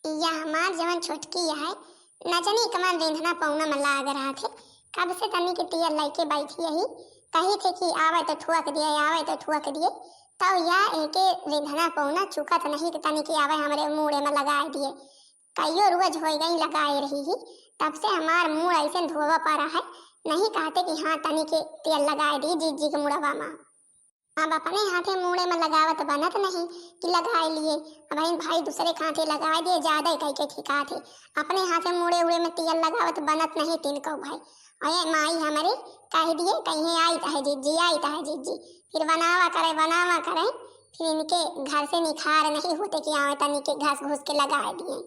या हमार जवन छोटकी है न जानी कमान रेंधना पौना में लाग रहा थे। कब से तनी के तियर लेके बैठी यही कही थे कि आवे तो ठुक दिए आवे तो ठुक दिए। तो या एके रेंधना पौना चुका तो नहीं कि तनी के आवे हमारे मुड़े में लगा दिए। कईयो रोज हो गई लगाए रही ही तब से हमार मुड़ ऐसे धोवा पा रहा है। नहीं कहते कि हाँ तनी के तेल लगाए दी जीजी के मुड़वा में। अब अपने हाथे मुड़े में लगावत बनत नहीं कि लगाए लिए। अब भाई दूसरे के हाथे लगाए दिए ज्यादा कह के ठिका थे। अपने हाथे मुड़े उड़े में तेल लगावत बनत नहीं तिनको भाई। अये माई हमारे कह दिए कहीं आई है जीजी आई है जीजी। फिर बनावा करे फिर इनके घर से निखार नहीं होते कि आवे तनी के घास घुस के लगा दिए।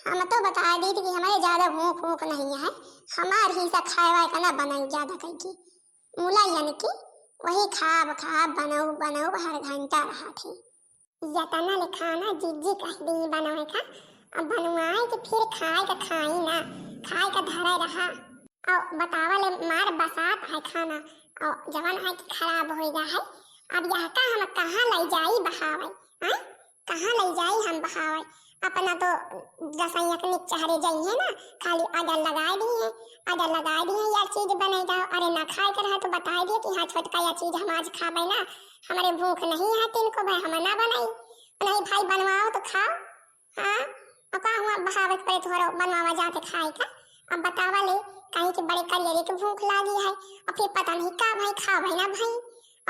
हम तो बता दी थी कि हमारे ज्यादा भूख भूख नहीं है। हमार ही सा खाए का ना बनाई ज्यादा कह के मुला यानी कि वही खाब खाब बनाओ हर घंटा रहा थे। जतना ले खाना जीजी कह दी बनाए का अब बनवाए कि फिर खाए का खाई ना खाए का धरे रहा। और बतावा ले मार बसात है खाना और जवन है कि खराब हो गया है। अब यह का हम कहाँ ले जाई बहावे हैं कहाँ ले जाई हम बहावे। अपना तो रसोईया के चेहरे जाइए ना खाली आधा लगा दिए यार चीज बनेगा। अरे ना खाए कर है तो बता दिए कि हाँ छोटका या चीज हम आज खाबे ना हमारे भूख नहीं है तिनको भाई हम ना बनाई नहीं भाई बनवाओ तो खाओ। हाँ और का हुआ बहावत पड़े थोड़ा बनवावा जाते खाए का। अब बतावा ले कहीं के बड़े करियर के भूख लगी है और फिर पता नहीं का भाई खाबे ना भाई।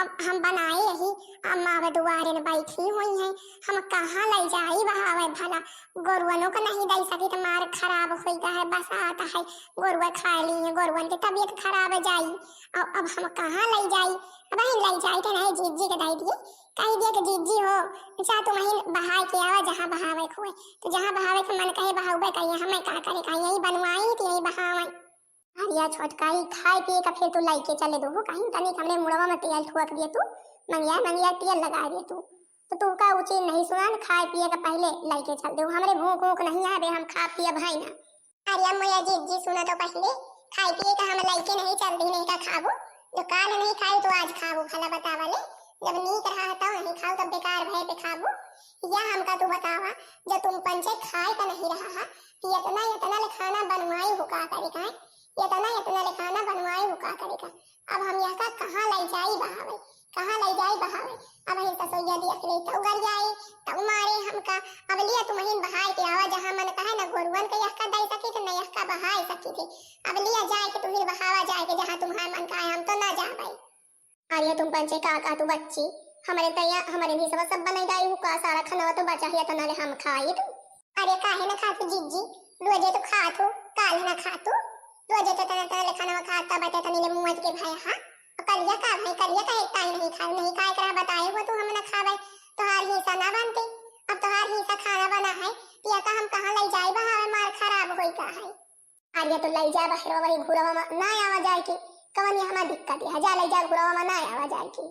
अब हम बनाए यही अम्मा दुआरे में बैठी हुई हैं हम कहाँ ले जाई बहावे भला। गोरुअनों को नहीं दे सकी तो मार खराब हो गया है बस आता है गोरुआ खा ली है गोरुअन की तबीयत खराब हो जाई। अब हम कहाँ ले जाई अब ले जाई तो नहीं जीजी के दे दिए कह दिए कि जीजी हो चाह तुम ही बहा के आवा जहाँ बहावे खोए तो जहाँ बहावे के मन कहे बहावे कहिए हमें का करे कहीं यही बनवाई तो यही बहावे। अरे छोटका ही खाए पिए का फिर तू लाइके चले दो कहीं तनी हमरे मुड़वा में तेल ठुक दिए तू मंगिया तेल लगा दिए तू तो तू का उचित नहीं सुना खाए पिए का पहले लाइके चल दो हमरे भूख भूख नहीं आवे हम खा पिए भाई ना। अरे मोया जी सुना तो पहले खाए पिए का हम लाइके नहीं चल दी नहीं का खाबो जो काल नहीं खाई तो आज खाबो भला बतावा ले जब नीक रहा तो नहीं खाओ तब बेकार भय पे खाबो। या हमका तू बतावा जब तुम पंचे खाए का नहीं रहा इतना ले खाना बनवाई हो का करे का इतना ले खाना बनवाए हो का करेगा। अब हम यह का कहाँ ले जाई बहावे अब ही तसोइया दी अकेले तो उगर जाए तो मारे हमका। अब लिया तुम ही बहाए के आवा जहाँ मन कहे ना गोरुअन के यह का दे सकी तो नहीं यह का बहाए सकी थी। अब लिया जाए कि तुम ही बहावा जाए के जहाँ तुम्हारा मन कहे हम तो ना जा पाए। अरे तुम पंचे का तू बच्ची हमारे तैया हमारे भी सब बने गई हूँ का सारा खाना तो बचा है तो नाले हम खाए तू। अरे काहे ना खातू जीजी रोजे तो खातू काल ना खातू रोजे तो तना खाना खाता बटे तनी ले मुंह के भाई हां करिया का एक टाइम नहीं खाए करा बताए वो तू हम ना खावे तो हार ही सा ना बनते। अब तो हार ही सा खाना बना है पिया का हम कहां ले जाए बहावे मार खराब होई का है। आगे तो ले जा बहरवा वाली घुरवा में ना आवा जाए की कवन ये हमार दिक्कत है जा ले जा घुरवा में ना आवा जाए की।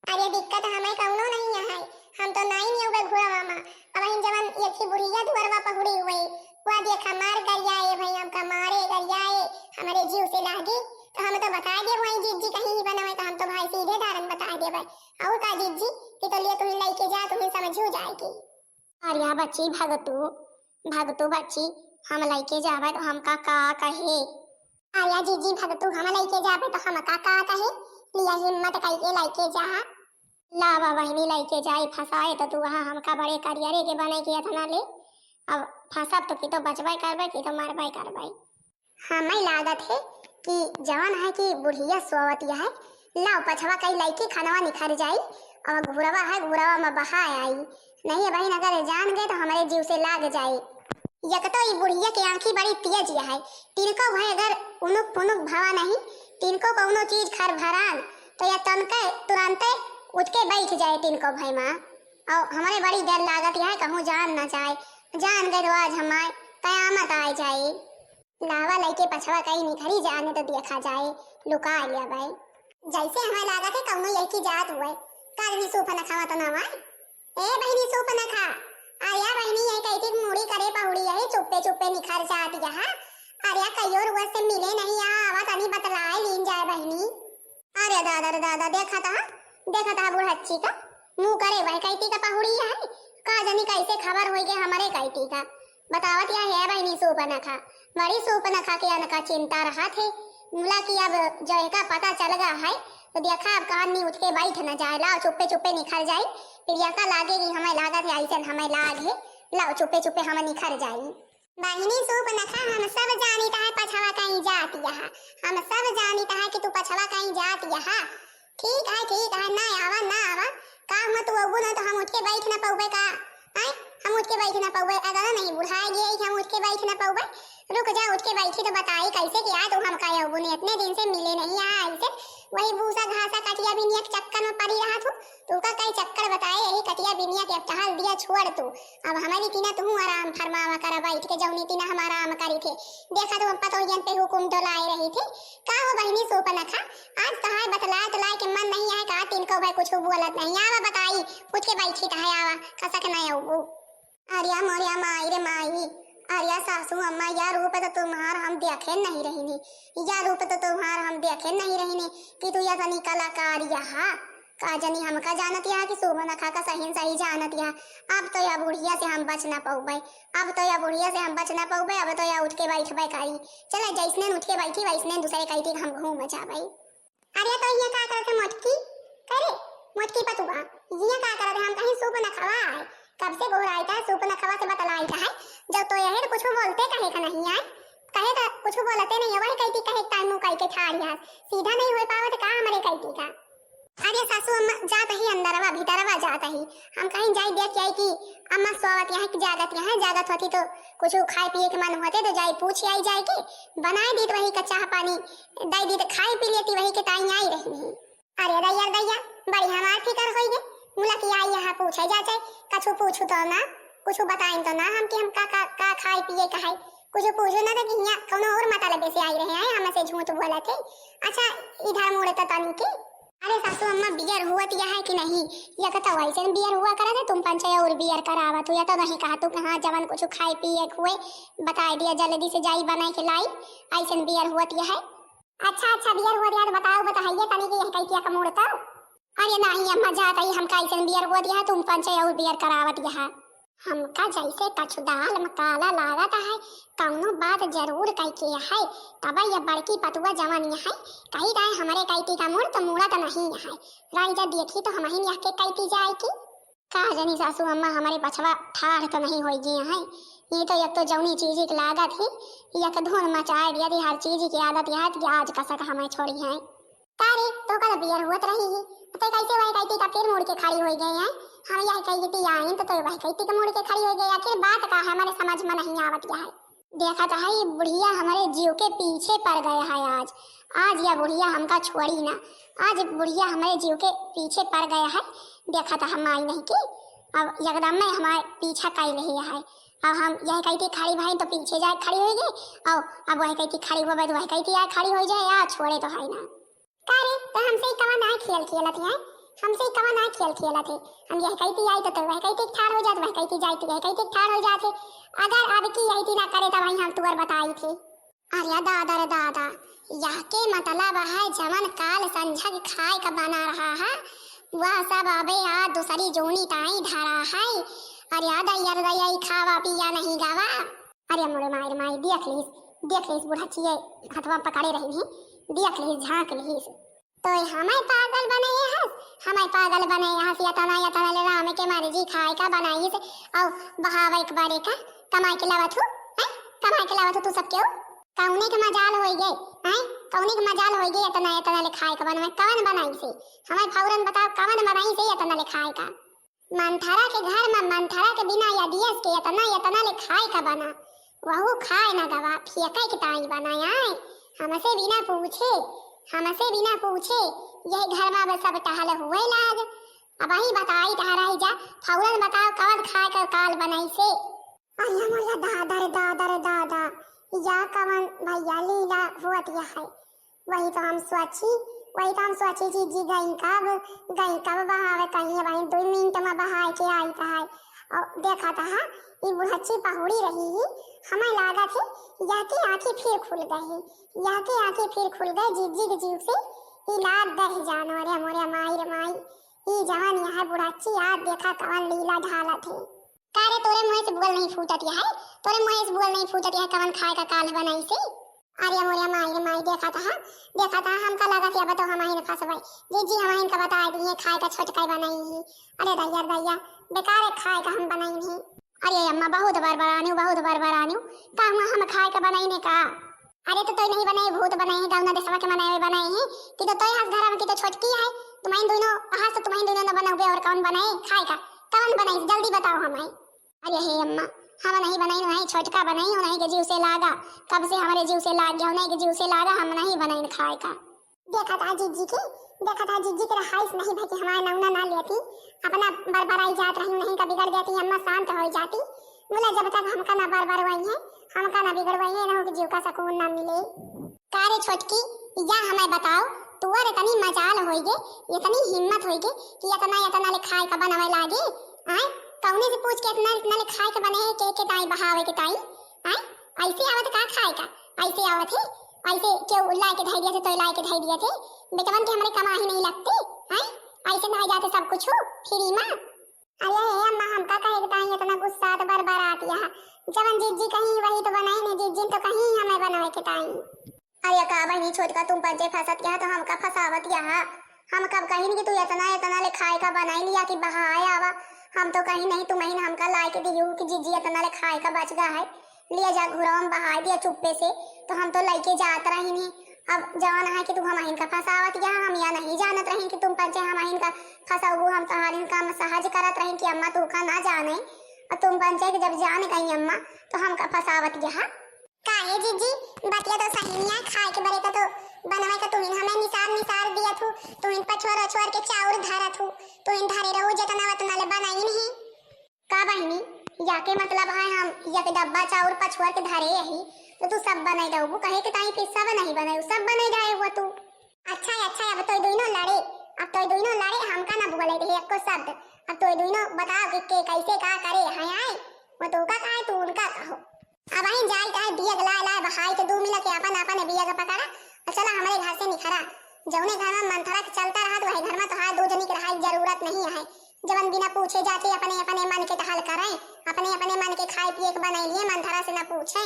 अरे दिक्कत हमें कौनो नहीं है हम तो नहीं होवे घुरवा में। अब इन जवन ये की बुढ़िया दुअरवा पहुड़ी हुई वो देखा मार गरियाए भाई हमका मारे गरियाए हमारे जीव से लागे तो हम तो बता दे वही जीजी कहीं ही बनावे तो हम तो भाई सीधे धारन बता दे भाई और का जीजी कि तो लिए तुम्हें लेके जा तुम्हें समझ हो जाएगी। अरे बच्ची भगतू बच्ची हम लेके जावे तो हम का कहे आया जीजी भगतू हम लेके जावे तो हम का कहे लिया हिम्मत करके लेके जा लावा बहनी लेके जाए फसाए तो तू वहाँ हमका बड़े करियरे के बने के इतना ले। अब फंसा तो की तो बचवाई करवाई की तो मारवाई करवाई। हमें लागत है कि जवान है कि बुढ़िया सोवतिया है लाओ पछवा कई लड़की खानवा निखर जाई और घुरवा में बहा आई नहीं है बहन अगर जान गए तो हमारे जीव से लाग जाए। यक तो ये बुढ़िया की आंखी बड़ी तेज है तिनको भाई अगर उनुक पुनुक भवा नहीं तिनको कौनो चीज खर भरान तो या तनके तुरंत उठ के बैठ जाए तिनको भाई माँ। और हमारे बड़ी डर लागत है कहूँ जान ना जाए जान गए तो आज हमारे कयामत आ जाए। लावा लइके पछवा कहीं निखरी जाने तो देखा जाए लुका लिया भाई जैसे हमें लागत है कौनो यही की जात हुए कालनी सूप न खावा तो ना वाई ए बहनी सूप न खा आया बहनी यही कहती मूड़ी करे पहुड़ी यही चुप्पे निखर जाती है। अरे कईयों रुआ से मिले नहीं आवा तनी बतलाए लीन जाए बहनी। अरे दादा देखा था बुढ़च्ची का मुंह करे वह कहती का पहुड़ी है का जानी कैसे खबर होई के हमारे कहती का बतावत या है बहनी सूपनखा, बड़ी सूपनखा के अनका चिंता रहा थे। मुला की अब जो का पता चल गया है तो देखा अब कहां नहीं उठ के बैठ न जाए, लाओ चुप्पे चुप्पे निखर जाए। फिर यका लागेगी हमें लागत है ऐसे हमें लाग है, लाओ चुप्पे चुप्पे हमें निखर जाए। बहनी सूपनखा हम सब जानीता है पछवा कहीं जात यहाँ, हम सब जानीता है कि तू पछवा कहीं जात यहाँ। ठीक है ना आवा का मत अबू ना तो हम उठ के बैठ ना पाऊबे का, आए हम उठ के बैठ ना पाऊबे, अगर नहीं बुढ़ाए गए कि हम उठ के बैठ ना पाऊबे। रुक जा उठ के बैठी तो बताई कैसे कि आज हम का अबू ने इतने दिन से मिले नहीं यहाँ ऐसे वही भूसा घासा कटिया बिनिया के चक्कर में पड़ी रहा तू का कई चक्कर बताए यही कटिया बिनिया के अब टहल दिया छोड़ तू। अब हमारी तीना तू आराम फरमावा कर बैठ के जौनी तीना हम आराम करी थे, देखा तो पतो जन पे हुकुम डोलाए रही थी। का हो बहनी सूपनखा आज कहा बतलाए के मन नहीं है का तीन को भाई कुछ बोलत नहीं आवा बताई उठ के बैठी कहा आवा कसक नहीं अबू। अरिया मोरिया माई रे माई, अरिया सासू अम्मा या रूप तो तुम्हार हम देखे नहीं रहनी, या रूप तो तुम्हार हम देखे नहीं रहनी कि तू या तनी कलाकार यहाँ का जनी हमका जानत यहाँ कि सूपनखा का सही जानत यहाँ। अब तो या बुढ़िया से हम बच ना पाऊबे, अब तो या बुढ़िया से हम बच ना पाऊबे, अब तो या उठ के बैठबे करी। चला जैसने उठ के बैठी वैसने दूसरे कहीं हम घूम जाबे। अरे तो ये का करते मोटकी करे मोटकी पतुआ ये का करते हम कहीं सूपनखा आए कब से घोराइता है सूपनखा से बतलाइता है जब तो यही कुछ बोलते कहे का नहीं आए कहे तो कुछ बोलते नहीं वही कहती कहे टाइम कह के ठाड़िया सीधा नहीं हो पावत का हमारे कहती का। अरे सासू अम्मा जात ही अंदरवा भीतरवा जात ही हम कहीं जाई देख जाई कि अम्मा सोवत यहाँ की जागत होती तो कुछ खाए पिए के मन होते तो जाई पूछ आई जाए के बनाए दी तो वही का चाह पानी दई दी तो खाई पी लेती वही के ताई आई रही। अरे दैया बड़ी हमार फिकर होई गे मुला की आई यहाँ पूछे जाते कछु पूछू तो ना कुछ बताएं तो ना हम कि हम का खाए पिए का है कुछ पूछो ना तो कि यहाँ कोनो और मतलब से आई रहे हैं हमसे झूठ बोला थे। अच्छा इधर मुड़े तो तनु की अरे सासू अम्मा बियर हुआ तो है कि नहीं या कहता वैसे बियर हुआ करा थे तुम पंचाय और बियर करावा तू या तो नहीं कहा तू हाँ जवन कुछ खाए पिए हुए बता दिया जल्दी से जाई बनाए के लाई ऐसे बियर हुआ है। अच्छा बियर हुआ तो बताओ बताइए तनी की यह कैतिया का मुड़ता। अरे नहीं अम्मा जाता ही हमका ऐसे बियर हुआ है तुम पंचाय और बियर करावत है हमका जैसे कछु दाल मकाला लागत है कौनो बात जरूर कह के है तब यह बड़की पतुआ जवान है कही जाए हमारे कैती का मुड़ तो मुड़ा तो नहीं है राई जब देखी तो हम ही यहाँ के कैती जाए की का जनी सासू अम्मा हमारे पछवा ठाढ़ तो नहीं हो गए हैं ये तो एक तो जौनी चीज की लागत है एक धुन मचाए दिया थी हर चीज की आदत है कि आज कसक हमें छोड़ी है तारे तो कल बियर हुआ रही है तो कैसे वही कैती का फिर मुड़ के खड़ी हो गई है हम यह कहती आई तो वही कहती का मुड़ के खड़ी हो गई आखिर बात का हमारे समझ में नहीं आवत है। देखा तो है बुढ़िया हमारे जीव के पीछे पड़ गया है आज यह बुढ़िया हमका छोड़ी ना आज बुढ़िया हमारे जीव के पीछे पड़ गया है। देखा तो हम आई नहीं की अब एकदम में हमारे पीछा कर रही है अब हम यह कहती खड़ी भाई तो पीछे जाए खड़ी हो गई और अब वह कहती खड़ी हो गई तो वह कहती यार खड़ी हो जाए यार छोड़े तो है ना करे तो हमसे कवा ना खेल खेलत है हमसे कवा ना खेल खेलत है हम यह कहती आई तो वह कहती ठाड़ हो जाते वह कहती जाए तो वह कहती ठाड़ हो जाते अगर अब की यही ना करे तो वही हम तुअर बताई थी। अरे दादा रे दादा यह के मतलब है जमन काल संझग खाए का बना रहा है वह सब अबे आ दूसरी जोनी ताई धरा है। अरे दैया खावा पिया नहीं गावा। अरे मोरे माई देख लीस बुढ़ाची हथवा पकड़े रही है देख लीस झांक लीस तो हमें पागल बनाए या तना ले राम के मारे जी खाए का बनाई से और बहावे एक बारे का कमाई के लावा तू सब क्यों कौने के मजाल होई गए हैं कौने के मजाल होई गए तना ले खाए का बनवे कवन बनाई से हमें फौरन बताओ कवन बनाई से तना ले खाए का मंथरा के घर में मंथरा के बिना या दियस के तना ले खाए का बना वहू खाए ना गवा फेंका के ताई बनाया है हमसे बिना पूछे यही घर में सब टहल हुए लाग अब वही बताई टहराई जा फौरन बताओ कवन खाए कर काल बनाई से। अल्लाह मोला दादा या कवन भैया लीला हुआ है वही तो हम सोची जी गई कब बहावे कहीं वही 2 मिनट में बहाए के आई है और देखा था ये बुढ़च्ची पहुड़ी रही हमें लागा थी या की आंखें फिर खुल गई जीव से इलाज दह जानो रे मोरे माई ये जवान यहाँ बुढ़ाची आज देखा कवन लीला ढाला थे। का रे तोरे मुंह से बोल नहीं फूटत है, तोरे मुंह से बोल नहीं फूटत है कवन खाए का काल बनाई से। अरे मोरे माई रे माई देखा था हमका लगा कि अब तो हम ही न फंसबै। जी हम इनका बता दिए खाए का छोटकाई बनाई है। अरे दैया बेकार है खाए का हम बनाई नहीं। अरे अम्मा बहुत बार बरानी का हम खाए का बनाई ने का। अरे तो नहीं बनाए भूत बनाए गाँव देशवा के बनाए हैं कि तो तोय हाथ घर में की तो छोटकी है तुम्हारी दोनों हाथ तो तुम्हारी दोनों न बनाओगे और कौन बनाए खाए का कौन बनाई जल्दी बताओ हमें। अरे हे अम्मा हम नहीं बनाई नहीं छोटका बनाई हो नहीं के जीव से लागा कब से हमारे जीव से लाग गया नहीं के जीव से लागा हम नहीं बनाई खाए का। देखा था जीजी के रहाइश नहीं भाई कि हमारे नौना ना लेती अपना बरबराई जात रही नहीं का बिगड़ जाती अम्मा शांत हो जाती। बोला जब तक हमका ना बार वही है हमका ना बिगड़ वही है ना कि जीव का सुकून ना मिले। कारे छोटकी या हमें बताओ तू अरे इतनी मजाल होइगे इतनी हिम्मत होइगे कि इतना ले खाए का बनावे लागे आए कौने से पूछ के इतना ले खाए का बने के ताई बहावे के ताई आए ऐसे आवत का खाए का ऐसे आवत है ऐसे क्यों ला के धाई दिया थे तो ला के धाई दिया थे बेटवन के हमारे कमा ही नहीं लगते हैं ऐसे ना जाते सब कुछ फ्री में। अरे अम्मा हमका कहे बताई इतना गुस्सा तो बार आती है जवन जीजी कहीं वही तो बनाई नहीं जीजी तो कहीं हमें बनावे के ताई। अरे का बहनी छोटका तुम पंजे फंसत क्या तो हमका फसावत यहाँ हम कब कहीं नहीं कि तू इतना ले खाए का बनाई लिया कि बहाए आवा हम तो कहीं नहीं तुम ही हमका ला के दियो कि जीजी इतना ले खाए का बच गया है लिया जा घुराम बहा दिया चुप्पे से तो हम तो लेके जात रही नहीं। अब जवान है कि तू हम इनका फसावत यहाँ हम या नहीं जानत रही कि तुम पंचे हम इनका फसाऊ हम तुम्हारी काम सहज करत रही कि अम्मा तू का ना जाने और तुम पंचे जब जाने कहीं अम्मा तो हमका फसावत यहाँ काहे जीजी बतिया तो सही नहीं है खाए के बरे का तो बनवाए का तुहिन हमें निसार दिया थू तुहिन पछोर के चाउर धारा थू तुहिन धारे रहू जतना वतना ले बनाई नहीं का बहनी या के मतलब है हम या के डब्बा चाउर पछोर के धारे यही तो तू सब बनाई दऊ कहे के ताई फिर सब नहीं बनाई सब बनाई जाए हुआ तू। अच्छा अब तो दोनों लड़े हमका ना बोले रही एको शब्द अब तो दोनों बताओ कि के कैसे का करे हाय आए वो तो का कहे तू उनका कहो। अब आई जाई ता बिया ला बहाई के दो मिला के अपन बिया का पकड़ा और चला हमारे घर से निखरा जौने घर में मंथरा चलता रहा तो वही घर में तो हां दो जनी के रहाई जरूरत नहीं है जवन बिना पूछे जाते अपने मन के हल करें अपने मन के खाए पिए के बनाई लिए मंथरा से ना पूछे।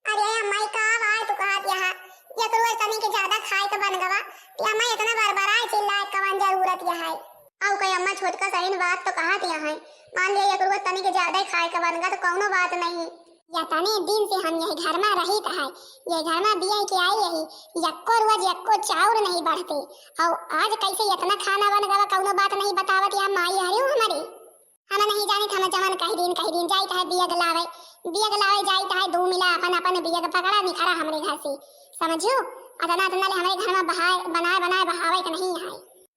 अरे अम्मा का आवाज तो कहत यहां ये तो तनी के ज्यादा खाए के बन गवा कि अम्मा इतना बरबराए चिल्लाए कवन जरूरत यह है औ कई अम्मा छोटका सही बात तो कहत यहां मान लिया ये तो तनी के ज्यादा खाए के बन गा तो कोनो बात नहीं या तने दिन से हम यही घर में रही है ये घर में बिया के आई यही यक्को रोज यक्को चाउर नहीं बढ़ते और आज कैसे इतना खाना बन गवा कोनो बात नहीं बतावत या माई हरियो हमारी हम नहीं जाने हम जवन कहीं दिन जाई है बिया गलावे जाई है दो मिला अपन बिया पकड़ा निखरा हमारे घर से समझियो अतना ले हमारे घर में बनाए बहावे के नहीं है।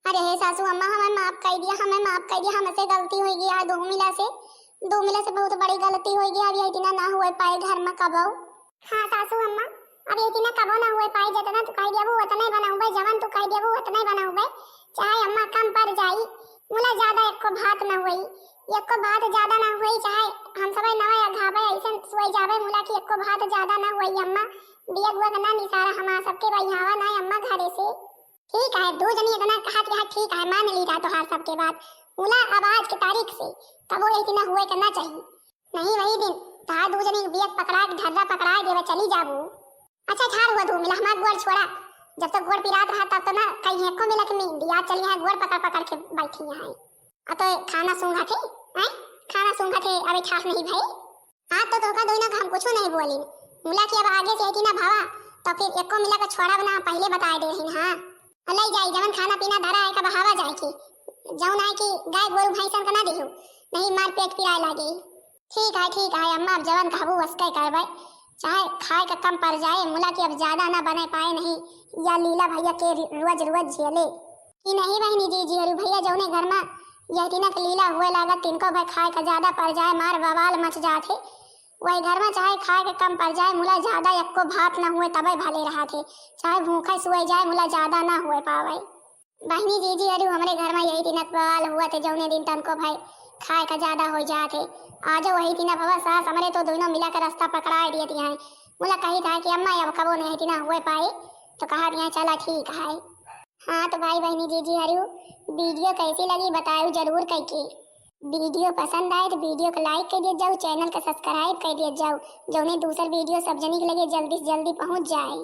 अरे हे सासू अम्मा हमें माफ कर दिया हमसे गलती हो गई दो मिला से बहुत बड़ी गलती हो गई अब ये इतना ना हुए पाए घर में कबो। हाँ सासू अम्मा अब ये इतना कबो ना हुए पाए जितना तू कह दिया वो उतना ही बनाऊबे जवन तू कह दिया वो उतना ही बनाऊबे चाहे अम्मा कम पड़ जाई मुला ज्यादा एको भात ना हुई एको भात ज्यादा ना हुई चाहे हम सब नवा या घाबे ऐसे सोई जावे मुला की एको भात ज्यादा ना हुई अम्मा बिया गुआ ना निसारा हमारा सबके बहियावा ना अम्मा घरे से ठीक है दो जनी इतना कहा कि ठीक है मान ली था तो हर सबके बात मुला अब आज की तारीख से तब वो इतना हुए करना चाहिए नहीं वही दिन ता दो जनी बिया पकड़ा के धरदा पकड़ा देवे चली जाबू। अच्छा ठार हुआ दो मिला हमारा गोड़ छोड़ा जब तक गोड़ पिरात रहा तब तो ना कहीं एको मिला के मेहंदी आज चली है गोड़ पकड़ के बैठी है अब तो खाना सूंघा थे अभी ठास नहीं भाई आज तो धोखा दोई ना हम कुछ नहीं बोली मुला की अब आगे से ना भावा तो फिर एको मिला का छोड़ा बना पहले बताए दे रही हां अलई जाई जवन खाना पीना धरा है का बहावा जाए की जौन है कि गाय गोरु भैंसन का ना दियो नहीं मार पेट पिराए लागे। ठीक है अम्मा अब जवन कहबू उसके करबे चाहे खाए का कम पड़ जाए मुला की अब ज्यादा ना बने पाए नहीं या लीला भैया के रोज झेले कि नहीं बहनी जी अरे भैया जौने घर में यह तिनक लीला हुए लागत तिनको भाई खाए का ज्यादा पड़ जाए मार बवाल मच जाते वही घर में चाहे खाए के कम पड़ जाए मुला ज्यादा एको भात ना हुए तबे भले रहा थे चाहे भूखे सोए जाए मुला ज्यादा ना हुए पावे। बहनी जी अरे हमारे घर में यही तिनक बवाल हुआ थे जौने दिन तनको भाई खाए का ज्यादा हो जाते आज वही तिना भवा सास हमारे तो दोनों मिला कर रास्ता पकड़ा दिए थे मुला कही था कि अम्मा अब कबो नहीं तिना हुए पाए तो कहा दिया चला ठीक है। हाँ तो भाई बहनी जी हरियो वीडियो कैसी लगी बताओ जरूर कह के। वीडियो पसंद आए तो वीडियो को लाइक कर दिया जाओ, चैनल को सब्सक्राइब कर दिया जाओ, जो उन्हें दूसरा वीडियो सब जनी के लगे जल्दी से जल्दी पहुंच जाए।